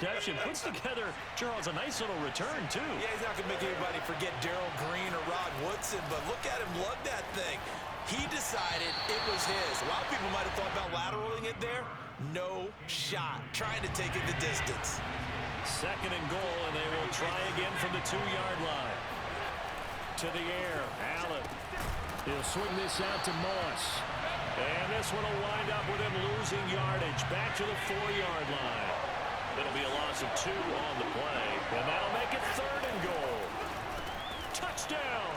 Reception puts together, Charles, a nice little return, too. Yeah, he's not going to make anybody forget Darrell Green or Rod Woodson, but look at him lug that thing. He decided it was his. A lot of people might have thought about lateraling it there. No shot. Trying to take it the distance. 2nd and goal, and they will try again from the 2-yard line. To the air, Allen. He'll swing this out to Moss. And this one will wind up with him losing yardage. Back to the 4-yard line. It'll be a loss of 2 on the play. And that'll make it 3rd and goal. Touchdown.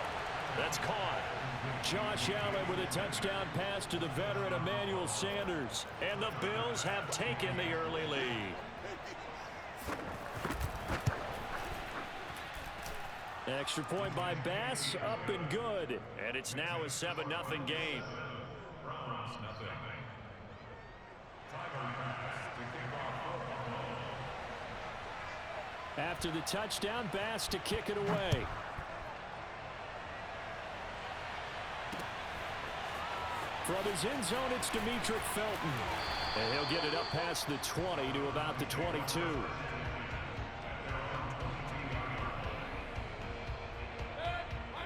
That's caught. Josh Allen with a touchdown pass to the veteran Emmanuel Sanders. And the Bills have taken the early lead. Extra point by Bass, up and good. And it's now a 7-0 game. After the touchdown, Bass to kick it away. From his end zone, it's Demetric Felton. And he'll get it up past the 20 to about the 22.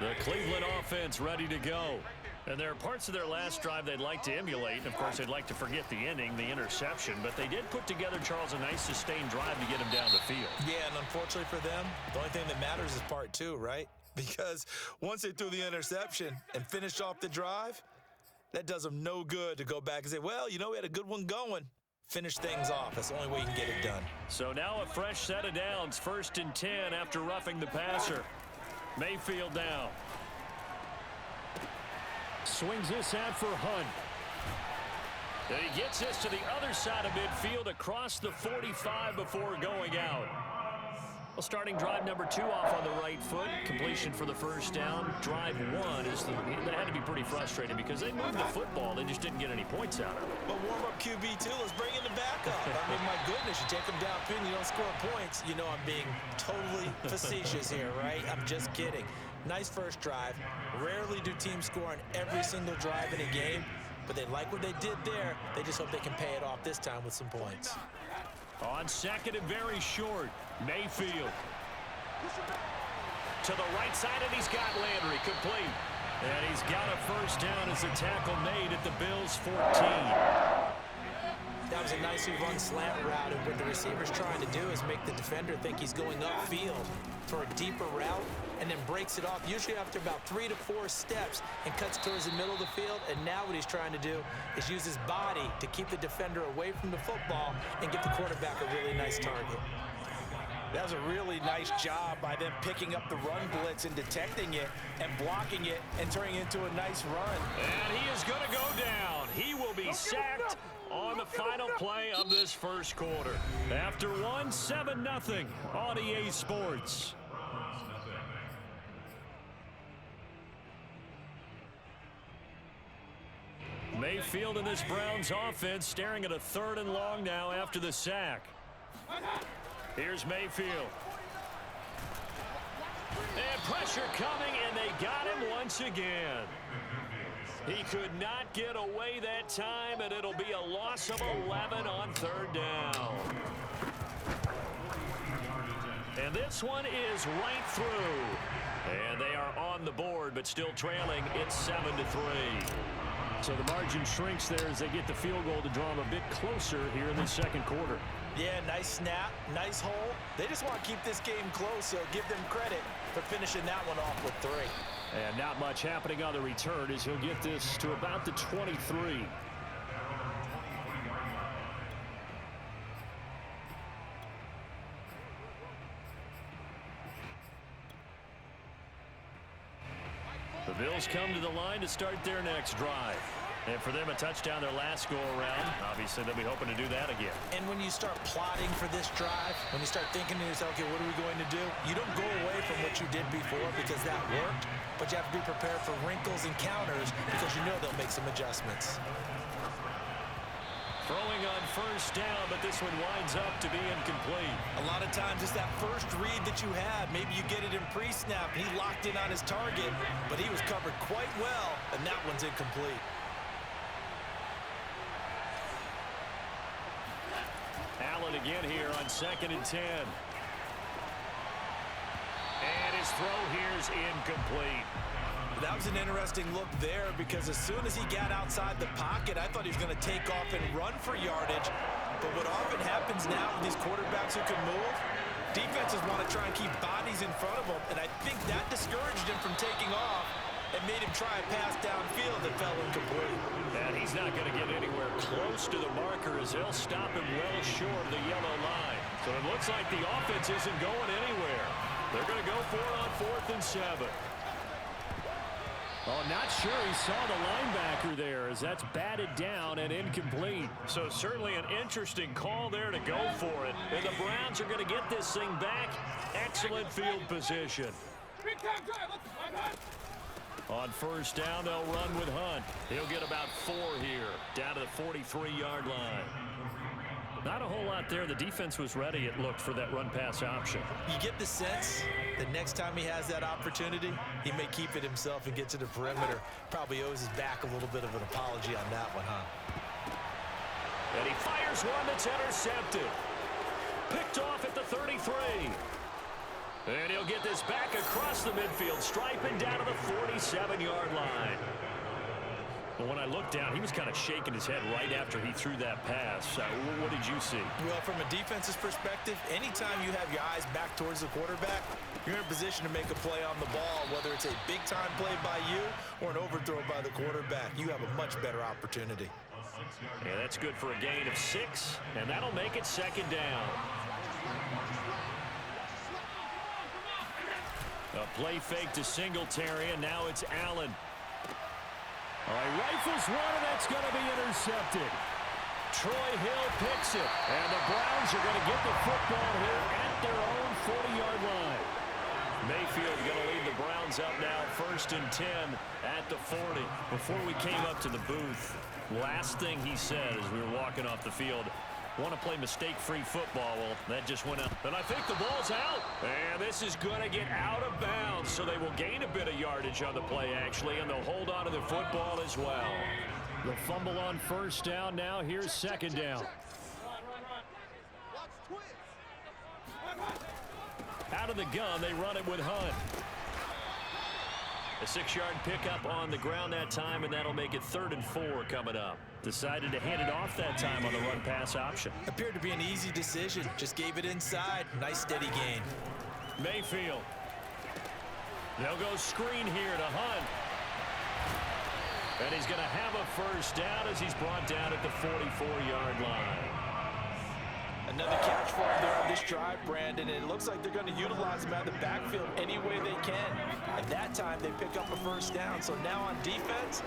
The Cleveland offense ready to go. And there are parts of their last drive they'd like to emulate. And, of course, they'd like to forget the ending, the interception. But they did put together, Charles, a nice sustained drive to get him down the field. Yeah, and unfortunately for them, the only thing that matters is part 2, right? Because once they threw the interception and finished off the drive, that does them no good to go back and say, well, you know, we had a good one going. Finish things off. That's the only way you can get it done. So now a fresh set of downs. 1st and 10 after roughing the passer. Mayfield down. Swings this out for Hunt. And he gets this to the other side of midfield across the 45 before going out. Well, starting drive number 2 off on the right foot. Completion for the 1st down. Drive 1 that had to be pretty frustrating because they moved the football. They just didn't get any points out of it. Well, warm-up QB2, let's bring in the backup. I mean, my goodness, you take them downfield and you don't score points. You know I'm being totally facetious here, right? I'm just kidding. Nice first drive. Rarely do teams score on every single drive in a game, but they like what they did there. They just hope they can pay it off this time with some points. On 2nd and very short, Mayfield. To the right side, and he's got Landry complete. And he's got a 1st down as a tackle made at the Bills' 14. That was a nicely run slant route, and what the receiver's trying to do is make the defender think he's going upfield for a deeper route and then breaks it off, usually after about 3 to 4 steps, and cuts towards the middle of the field. And now what he's trying to do is use his body to keep the defender away from the football and give the quarterback a really nice target. That was a really nice job by them picking up the run blitz and detecting it and blocking it and turning it into a nice run. And he is going to go down. He will be sacked on the final play of this 1st quarter. After 7-0 on EA Sports. Mayfield and this Browns offense staring at a 3rd and long now after the sack. Here's Mayfield. And pressure coming, and they got him once again. He could not get away that time, and it'll be a loss of 11 on 3rd down. And this one is right through. And they are on the board, but still trailing. It's 7-3. So the margin shrinks there as they get the field goal to draw them a bit closer here in the 2nd quarter. Yeah, nice snap, nice hole. They just want to keep this game close, so give them credit for finishing that one off with 3. And not much happening on the return as he'll get this to about the 23. The Bills come to the line to start their next drive. And for them, a touchdown their last go-around. Obviously, they'll be hoping to do that again. And when you start plotting for this drive, when you start thinking to yourself, okay, what are we going to do? You don't go away from what you did before because that worked, but you have to be prepared for wrinkles and counters because you know they'll make some adjustments. Throwing on 1st down, but this one winds up to be incomplete. A lot of times it's that first read that you had. Maybe you get it in pre-snap, and he locked in on his target, but he was covered quite well, and that one's incomplete. Allen again. again here on 2nd and 10. And his throw here is incomplete. That was an interesting look there because as soon as he got outside the pocket, I thought he was going to take off and run for yardage. But what often happens now with these quarterbacks who can move, defenses want to try and keep bodies in front of them, and I think that discouraged him from taking off and made him try a pass downfield that fell incomplete. And he's not going to get anywhere close to the marker as they'll stop him well short of the yellow line. So it looks like the offense isn't going anywhere. They're going to go for it on 4th and 7. Oh, not sure he saw the linebacker there as that's batted down and incomplete. So certainly an interesting call there to go for it. And the Browns are going to get this thing back. Excellent field position. On 1st down, they'll run with Hunt. He'll get about 4 here, down to the 43-yard line. Not a whole lot there. The defense was ready, it looked, for that run-pass option. You get the sense that next time he has that opportunity, he may keep it himself and get to the perimeter. Probably owes his back a little bit of an apology on that one, huh? And he fires one that's intercepted. Picked off at the 33. And he'll get this back across the midfield stripe and down to the 47-yard line. But when I looked down, he was kind of shaking his head right after he threw that pass. What did you see? Well, from a defense's perspective, anytime you have your eyes back towards the quarterback, you're in a position to make a play on the ball, whether it's a big-time play by you or an overthrow by the quarterback. You have a much better opportunity. Yeah, that's good for a gain of 6, and that'll make it 2nd down. A play fake to Singletary, and now it's Allen. All right, rifles one, and that's going to be intercepted. Troy Hill picks it, and the Browns are going to get the football here at their own 40-yard line. Mayfield going to lead the Browns up now, 1st and 10 at the 40. Before we came up to the booth, last thing he said as we were walking off the field, want to play mistake-free football. Well, that just went up. And I think the ball's out. And this is going to get out of bounds, so they will gain a bit of yardage on the play, actually, and they'll hold on to the football as well. The fumble on 1st down now. Here's 2nd down. Out of the gun, they run it with Hunt. A 6-yard pickup on the ground that time, and that'll make it 3rd and 4 coming up. Decided to hand it off that time on the run-pass option. Appeared to be an easy decision. Just gave it inside. Nice, steady gain. Mayfield. They'll go screen here to Hunt. And he's going to have a 1st down as he's brought down at the 44-yard line. Another catch for him there on this drive, Brandon. And it looks like they're going to utilize him out of the backfield any way they can. At that time, they pick up a 1st down. So now on defense,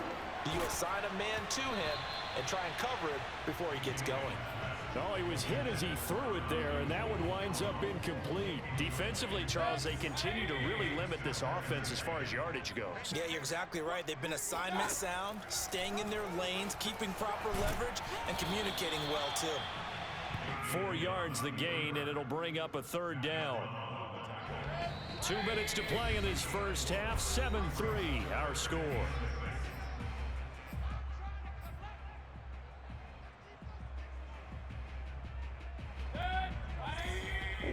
do you assign a man to him and try and cover it before he gets going? No, he was hit as he threw it there, and that one winds up incomplete. Defensively, Charles, they continue to really limit this offense as far as yardage goes. Yeah, you're exactly right. They've been assignment sound, staying in their lanes, keeping proper leverage, and communicating well, too. 4 yards the gain, and it'll bring up a 3rd down. 2 minutes to play in this first half. 7-3, our score.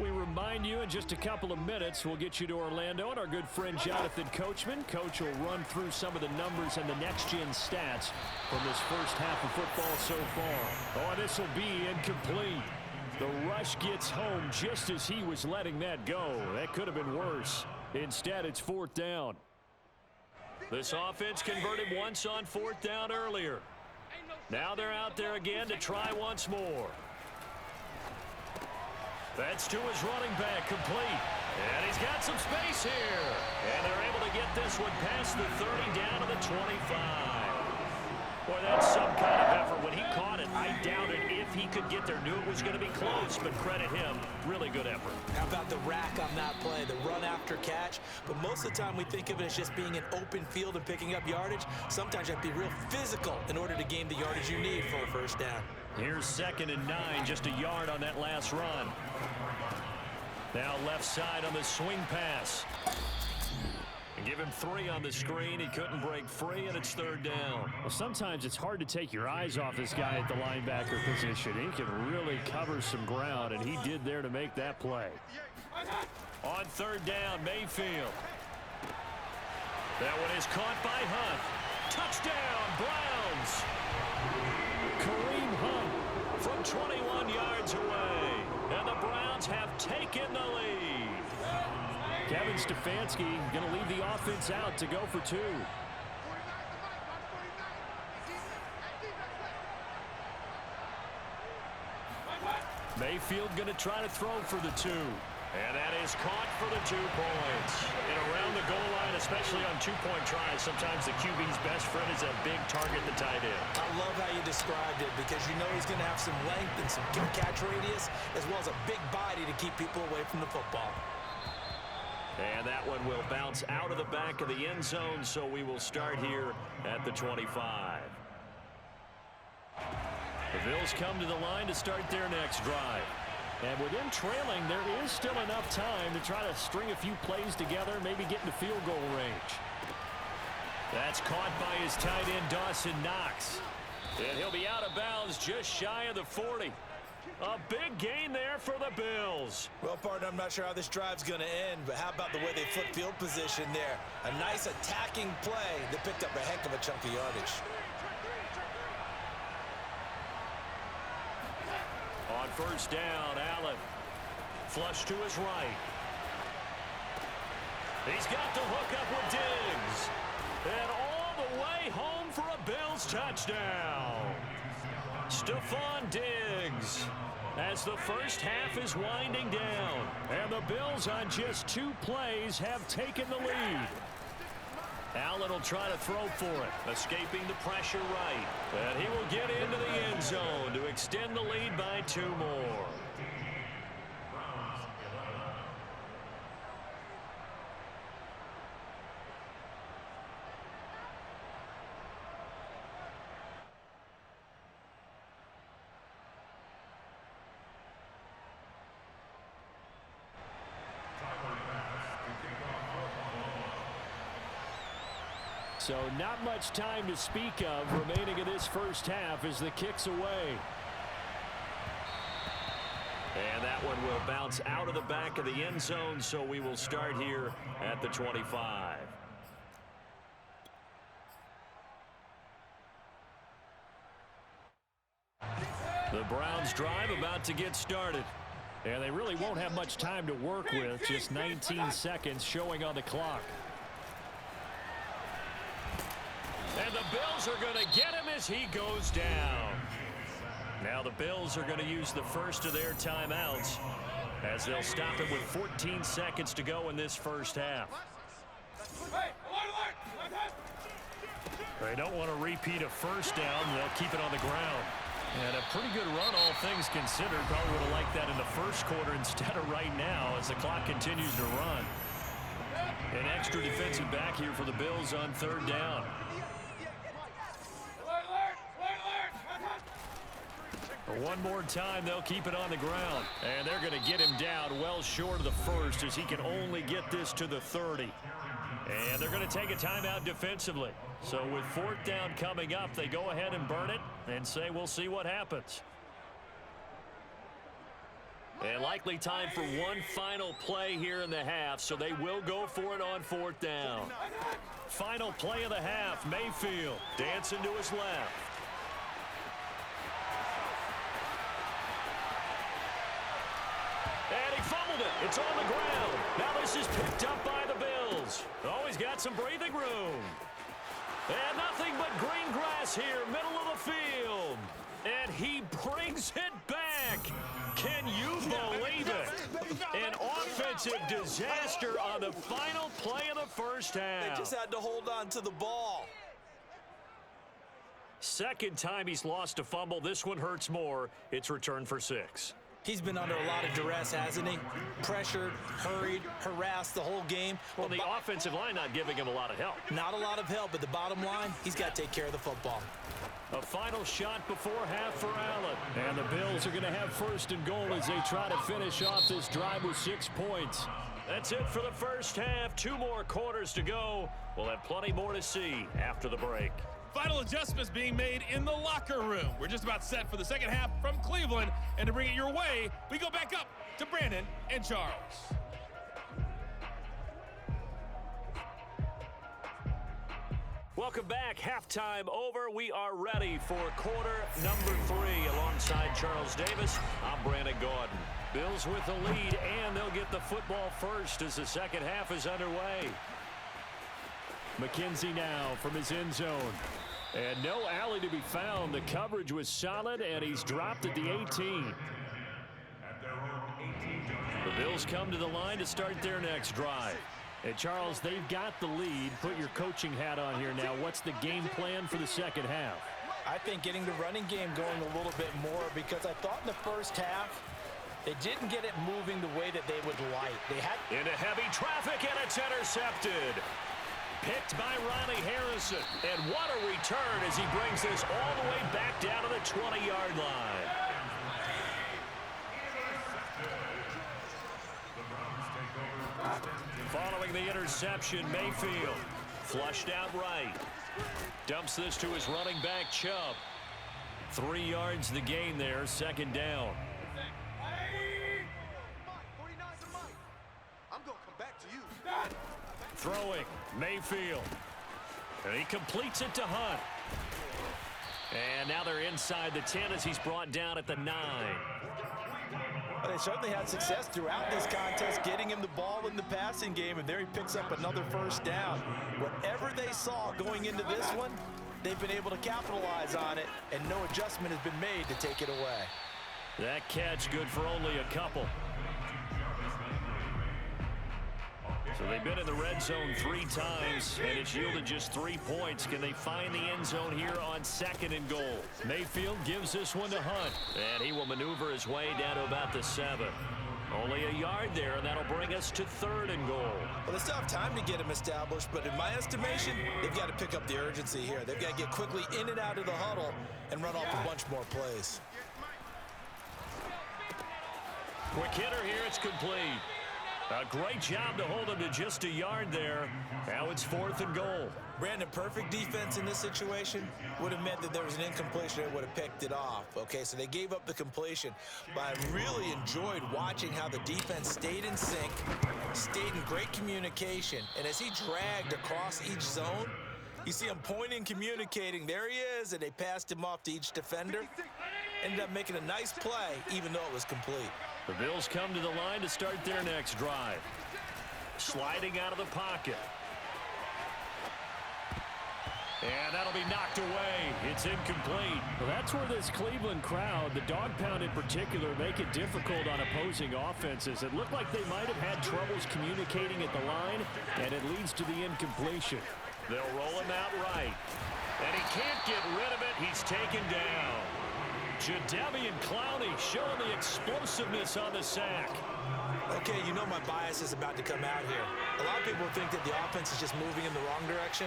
We remind you in just a couple of minutes we'll get you to Orlando and our good friend Jonathan Coachman. Coach will run through some of the numbers and the next-gen stats from this first half of football so far. Oh, this will be incomplete. The rush gets home just as he was letting that go. That could have been worse. Instead, it's 4th down. This offense converted once on 4th down earlier. Now they're out there again to try once more. That's to his running back, complete. And he's got some space here. And they're able to get this one past the 30 down to the 25. Boy, that's some kind of effort. When he caught it, I doubted if he could get there. Knew it was going to be close, but credit him. Really good effort. How about the rack on that play, the run after catch? But most of the time we think of it as just being an open field and picking up yardage. Sometimes you have to be real physical in order to gain the yardage you need for a 1st down. Here's 2nd and 9, just a yard on that last run. Now left side on the swing pass. give him 3 on the screen. He couldn't break free, and it's 3rd down. Well, sometimes it's hard to take your eyes off this guy at the linebacker position. He can really cover some ground, and he did there to make that play. On 3rd down, Mayfield. That one is caught by Hunt. Touchdown, Browns. Kareem Hunt from 21 yards away. And the Browns have taken the lead. Kevin Stefanski going to leave the offense out to go for 2. Mayfield going to try to throw for the 2. And that is caught for the 2 points. And around the goal line, especially on 2-point tries, sometimes the QB's best friend is a big target, the tight end. I love how you described it because you know he's going to have some length and some catch radius as well as a big body to keep people away from the football. And that one will bounce out of the back of the end zone, so we will start here at the 25. The Bills come to the line to start their next drive. And with them trailing, there is still enough time to try to string a few plays together, maybe get into field goal range. That's caught by his tight end, Dawson Knox. And he'll be out of bounds just shy of the 40. A big gain there for the Bills. Well, partner, I'm not sure how this drive's going to end, but how about the way they flip field position there? A nice attacking play that picked up a heck of a chunk of yardage. On 1st down, Allen. Flush to his right. He's got the hook up with Diggs. And all the way home for a Bills touchdown. Stephon Diggs. As the first half is winding down. And the Bills on just 2 plays have taken the lead. Allen will try to throw for it, escaping the pressure right. And he will get into the end zone to extend the lead by 2 more. So not much time to speak of remaining in this first half as the kick's away. And that one will bounce out of the back of the end zone, so we will start here at the 25. The Browns drive about to get started. And they really won't have much time to work with, just 19 seconds showing on the clock. And the Bills are going to get him as he goes down. Now the Bills are going to use the first of their timeouts as they'll stop him with 14 seconds to go in this first half. They don't want to repeat a first down. They'll keep it on the ground. And a pretty good run, all things considered. Probably would have liked that in the first quarter instead of right now as the clock continues to run. An extra defensive back here for the Bills on 3rd down. One more time, they'll keep it on the ground. And they're going to get him down well short of the first as he can only get this to the 30. And they're going to take a timeout defensively. So with 4th down coming up, they go ahead and burn it and say we'll see what happens. And likely time for one final play here in the half, so they will go for it on 4th down. Final play of the half, Mayfield dancing to his left. And he fumbled it. It's on the ground. Now this is picked up by the Bills. Oh, he's got some breathing room. And nothing but green grass here, middle of the field. And he brings it back. Can you believe it? An offensive disaster on the final play of the first half. They just had to hold on to the ball. Second time he's lost a fumble. This one hurts more. It's returned for 6. He's been under a lot of duress, hasn't he? Pressured, hurried, harassed the whole game. Well, the offensive line not giving him a lot of help. Not a lot of help, but the bottom line, he's got to take care of the football. A final shot before half for Allen. And the Bills are going to have first and goal as they try to finish off this drive with 6 points. That's it for the first half. 2 more quarters to go. We'll have plenty more to see after the break. Final adjustments being made in the locker room. We're just about set for the second half from Cleveland. And to bring it your way, we go back up to Brandon and Charles. Welcome back. Halftime over. We are ready for quarter number 3. Alongside Charles Davis, I'm Brandon Gaudin. Bills with the lead, and they'll get the football first as the second half is underway. McKenzie now from his end zone. And no alley to be found. The coverage was solid, and he's dropped at the 18. The Bills come to the line to start their next drive. And, Charles, they've got the lead. Put your coaching hat on here now. What's the game plan for the second half? I think getting the running game going a little bit more, because I thought in the first half they didn't get it moving the way that they would like. They had into heavy traffic, and it's intercepted. Picked by Ronnie Harrison. And what a return as he brings this all the way back down to the 20-yard line. Following the interception, Mayfield flushed out right. Dumps this to his running back, Chubb. 3 yards the gain there, second down. I'm gonna come back to you. Throwing, Mayfield. And he completes it to Hunt. And now they're inside the 10 as he's brought down at the 9. They certainly had success throughout this contest, getting him the ball in the passing game, and there he picks up another first down. Whatever they saw going into this one, they've been able to capitalize on it, and no adjustment has been made to take it away. That catch good for only a couple. So they've been in the red zone 3 times, and it's yielded just 3 points. Can they find the end zone here on second and goal? Mayfield gives this one to Hunt, and he will maneuver his way down to about the 7. Only a yard there, and that'll bring us to third and goal. Well, they still have time to get him established, but in my estimation, they've got to pick up the urgency here. They've got to get quickly in and out of the huddle and run off a bunch more plays. Quick hitter here, it's complete. A great job to hold him to just a yard there. Now it's fourth and goal. Brandon, perfect defense in this situation would have meant that there was an incompletion and would have picked it off. Okay, so they gave up the completion. But I really enjoyed watching how the defense stayed in sync, stayed in great communication. And as he dragged across each zone, you see him pointing, communicating. There he is, and they passed him off to each defender. Ended up making a nice play, even though it was complete. The Bills come to the line to start their next drive. Sliding out of the pocket. And that'll be knocked away. It's incomplete. Well, that's where this Cleveland crowd, the dog pound in particular, make it difficult on opposing offenses. It looked like they might have had troubles communicating at the line, and it leads to the incompletion. They'll roll him out right. And he can't get rid of it. He's taken down. Jadeveon Clowney showing the explosiveness on the sack. Okay, you know my bias is about to come out here. A lot of people think that the offense is just moving in the wrong direction.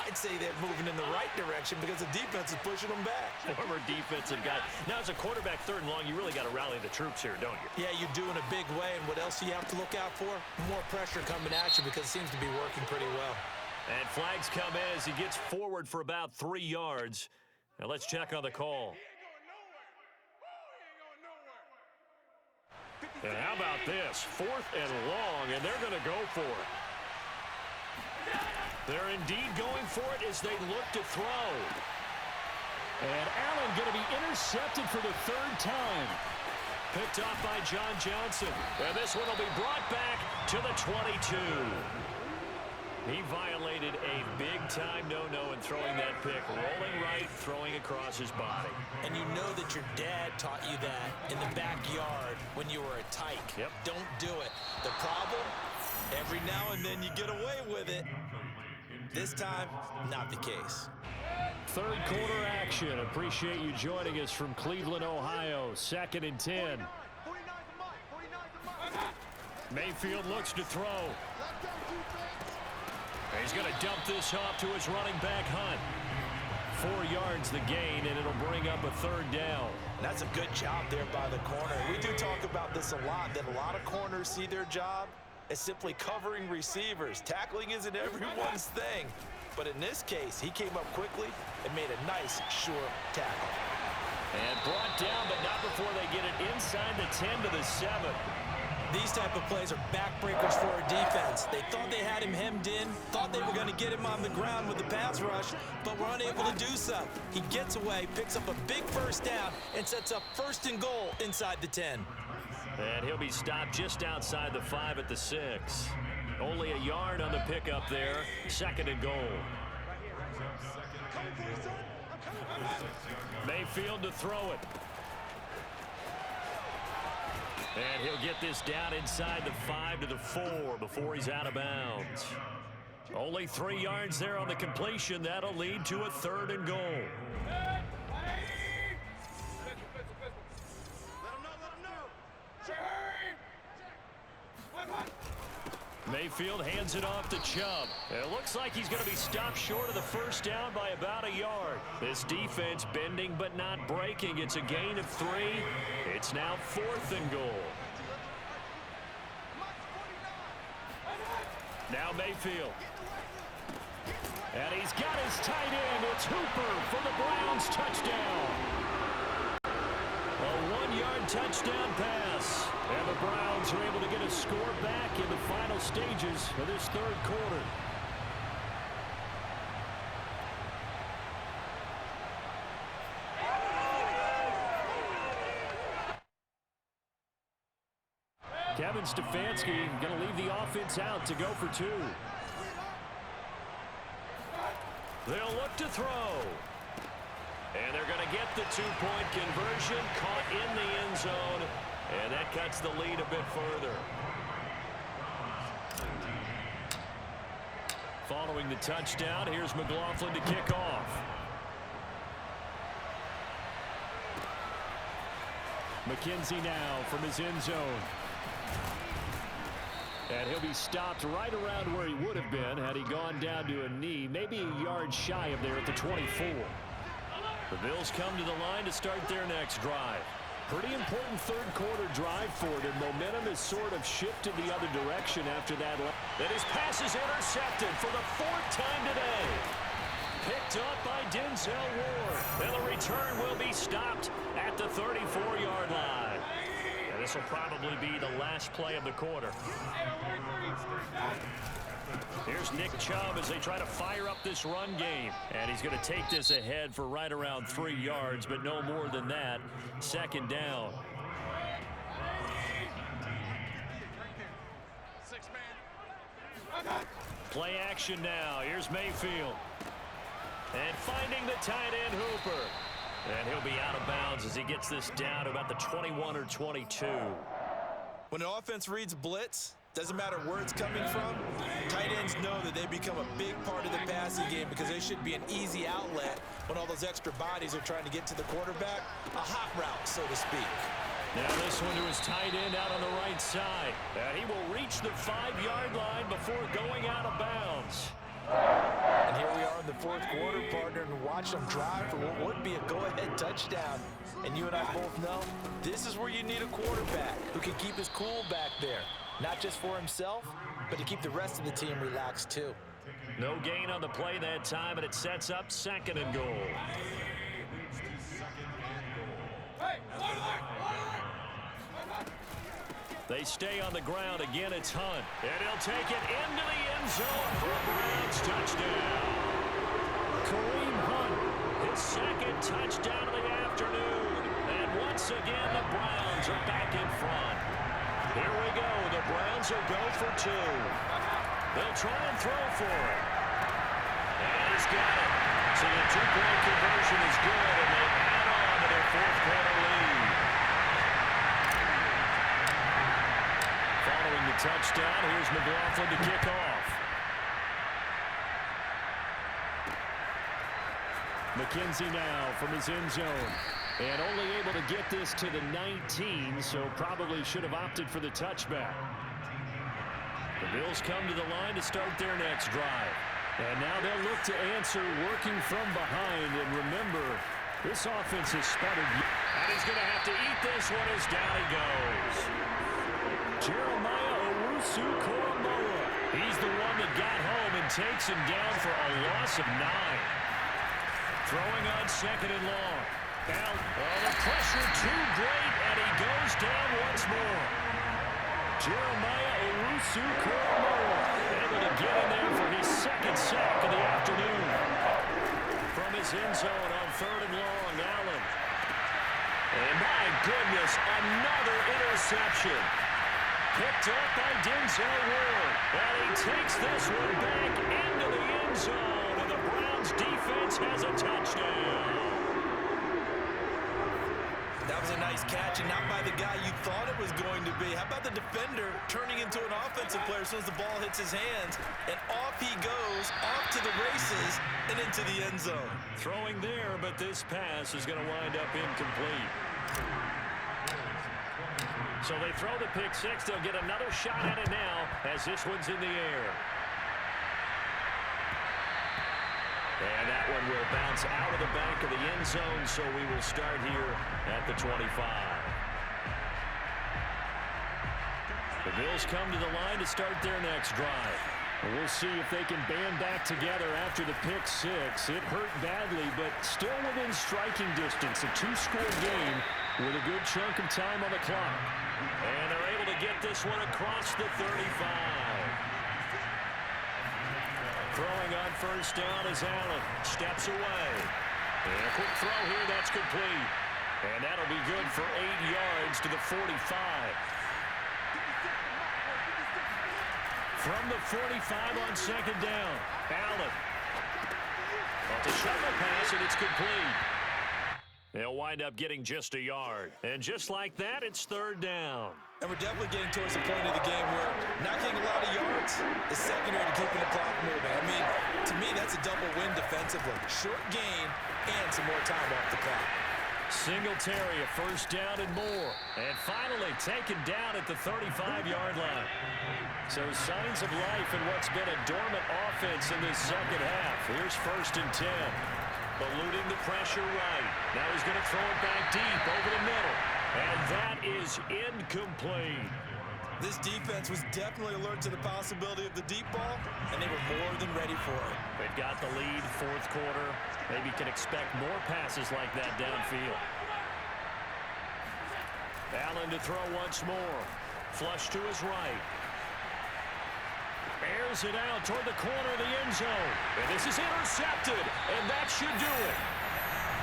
I'd say they're moving in the right direction because the defense is pushing them back. Former defensive guy. Now, as a quarterback, third and long, you really got to rally the troops here, don't you? Yeah, you do in a big way. And what else do you have to look out for? More pressure coming at you because it seems to be working pretty well. And flags come in as he gets forward for about 3 yards. Now, let's check on the call. And how about this? 4th and long, and they're going to go for it. They're indeed going for it as they look to throw. And Allen going to be intercepted for the 3rd time. Picked off by John Johnson. And this one will be brought back to the 22. He violated a big-time no-no in throwing that pick. Rolling right, throwing across his body. And you know that your dad taught you that in the backyard when you were a tyke. Yep. Don't do it. The problem, every now and then you get away with it. This time, not the case. Third quarter action. Appreciate you joining us from Cleveland, Ohio. 2nd and 10. Mayfield looks to throw. He's going to dump this off to his running back, Hunt. 4 yards the gain, and it'll bring up a 3rd down. And that's a good job there by the corner. We do talk about this a lot, that a lot of corners see their job as simply covering receivers. Tackling isn't everyone's thing. But in this case, he came up quickly and made a nice, sure tackle. And brought down, but not before they get it inside the 10 to the 7. These type of plays are backbreakers for a defense. They thought they had him hemmed in, thought they were going to get him on the ground with the pass rush, but were unable to do so. He gets away, picks up a big 1st down, and sets up 1st and goal inside the 10. And he'll be stopped just outside the 5 at the 6. Only a yard on the pickup there. 2nd and goal. Mayfield to throw it. And he'll get this down inside the 5 to the 4 before he's out of bounds. Only 3 yards there on the completion. That'll lead to a 3rd and goal. Mayfield hands it off to Chubb. It looks like he's going to be stopped short of the 1st down by about a yard. This defense bending but not breaking. It's a gain of 3. It's now 4th and goal. Now Mayfield. And he's got his tight end. It's Hooper for the Browns touchdown. A 1-yard touchdown pass. And the Browns are able to get a score back in the final stages of this 3rd quarter. Kevin Stefanski going to leave the offense out to go for 2. They'll look to throw. And they're going to get the 2-point conversion, caught in the end zone, and that cuts the lead a bit further. Following the touchdown, here's McLaughlin to kick off. McKenzie now from his end zone. And he'll be stopped right around where he would have been had he gone down to a knee, maybe a yard shy of there at the 24. The Bills come to the line to start their next drive. Pretty important 3rd quarter drive for them. Momentum has sort of shifted the other direction after that. And his pass is intercepted for the 4th time today. Picked up by Denzel Ward. And the return will be stopped at the 34-yard line. And this will probably be the last play of the quarter. Here's Nick Chubb as they try to fire up this run game. And he's going to take this ahead for right around 3 yards, but no more than that. 2nd down. Play action now. Here's Mayfield. And finding the tight end Hooper. And he'll be out of bounds as he gets this down to about the 21 or 22. When an offense reads blitz, doesn't matter where it's coming from, tight ends know that they become a big part of the passing game because they should be an easy outlet when all those extra bodies are trying to get to the quarterback. A hot route, so to speak. Now this one to his tight end out on the right side. And he will reach the 5-yard line before going out of bounds. And here we are in the 4th quarter, partner, and watch them drive for what would be a go-ahead touchdown. And you and I both know this is where you need a quarterback who can keep his cool back there. Not just for himself, but to keep the rest of the team relaxed too. No gain on the play that time, and it sets up 2nd and goal. They stay on the ground. Again, it's Hunt. And he'll take it into the end zone for a Browns touchdown. Kareem Hunt, his 2nd touchdown of the afternoon. And once again, the Browns are back in front. Here we go. The Browns will go for 2. They'll try and throw for it. And he's got it. So the 2-point conversion is good, and they add on to their 4th quarter lead. Following the touchdown, here's McLaughlin to kick off. McKenzie now from his end zone. And only able to get this to the 19, so probably should have opted for the touchback. The Bills come to the line to start their next drive. And now they'll look to answer working from behind. And remember, this offense has sputtered. And he's going to have to eat this one as down he goes. Jeremiah Owusu-Koramoah. He's the one that got home and takes him down for a loss of 9. Throwing on second and long. Now, the pressure too great, and he goes down once more. Jeremiah Owusu-Koramoah able to get in there for his second sack of the afternoon. From his end zone on third and long, Allen. And my goodness, another interception. Picked up by Denzel Ward. And he takes this one back into the end zone, and the Browns defense has a touchdown. That was a nice catch, and not by the guy you thought it was going to be. How about the defender turning into an offensive player as soon as the ball hits his hands, and off he goes, off to the races, and into the end zone. Throwing there, but this pass is going to wind up incomplete. So they throw the pick six. They'll get another shot at it now as this one's in the air. And that one will bounce out of the back of the end zone, so we will start here at the 25. The Bills come to the line to start their next drive. We'll see if they can band back together after the pick six. It hurt badly, but still within striking distance. A two-score game with a good chunk of time on the clock. And they're able to get this one across the 35. Throwing on first down is Allen. Steps away. And a quick throw here, that's complete. And that'll be good for 8 yards to the 45. From the 45 on second down, Allen. Off the shovel pass, and it's complete. They'll wind up getting just a yard. And just like that, it's third down. And we're definitely getting towards the point of the game where not getting a lot of yards is secondary to keeping the clock moving. I mean, to me, that's a double win defensively. Short gain and some more time off the clock. Singletary, a first down and more. And finally taken down at the 35-yard line. So signs of life in what's been a dormant offense in this second half. Here's first and 10. Eluding the pressure right. Now he's going to throw it back deep over the middle. And that is incomplete. This defense was definitely alert to the possibility of the deep ball, and they were more than ready for it. They've got the lead, fourth quarter. Maybe can expect more passes like that downfield. Allen to throw once more. Flush to his right. Airs it out toward the corner of the end zone. And this is intercepted, and that should do it.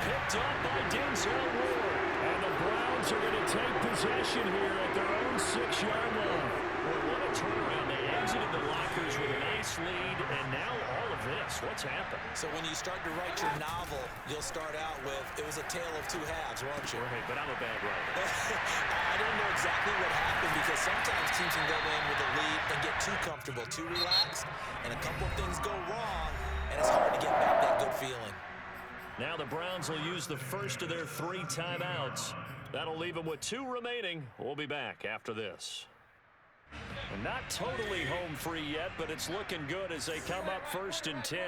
Picked up by Denzel Ward. And the Browns are going to take possession here at their own 6-yard line. Boy, what a turnaround. They exited the lockers with a nice lead, and now all of this. What's happened? So when you start to write your novel, you'll start out with, it was a tale of two halves, won't you? Right, but I'm a bad writer. I don't know exactly what happened because sometimes teams can go in with a lead and get too comfortable, too relaxed, and a couple of things go wrong, and it's hard to get back that good feeling. Now the Browns will use the first of their 3 timeouts. That'll leave them with 2 remaining. We'll be back after this. And not totally home free yet, but it's looking good as they come up first and 10.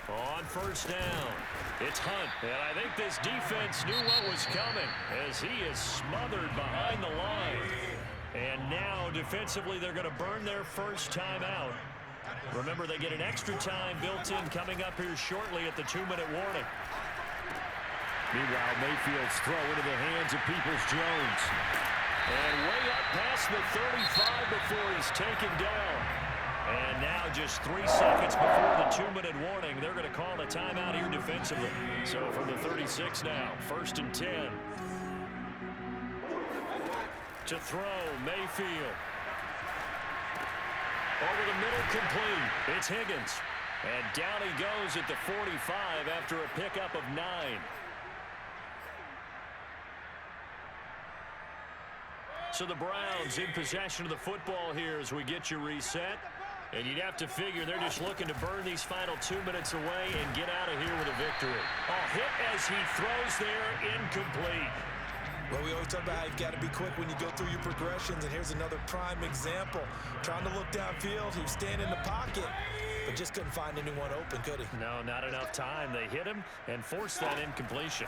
On first down, it's Hunt. And I think this defense knew what was coming as he is smothered behind the line. And now defensively they're going to burn their first timeout. Remember, they get an extra time built in coming up here shortly at the 2-minute warning. Meanwhile, Mayfield's throw into the hands of Peoples-Jones. And way up past the 35 before he's taken down. And now just 3 seconds before the 2-minute warning, they're going to call a timeout here defensively. So from the 36 now, first and 10. To throw, Mayfield. Over the middle, complete. It's Higgins. And down he goes at the 45 after a pickup of 9. So the Browns in possession of the football here as we get you reset. And you'd have to figure they're just looking to burn these final 2 minutes away and get out of here with a victory. A hit as he throws there, incomplete. Well, we always talk about how you've got to be quick when you go through your progressions, and here's another prime example. Trying to look downfield, he was staying in the pocket, but just couldn't find anyone open, could he? No, not enough time. They hit him and forced that incompletion.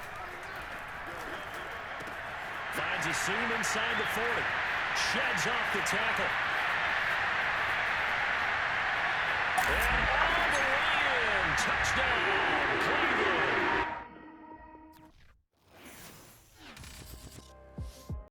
Finds a seam inside the 40. Sheds off the tackle. And all the way in. Touchdown, Cleveland.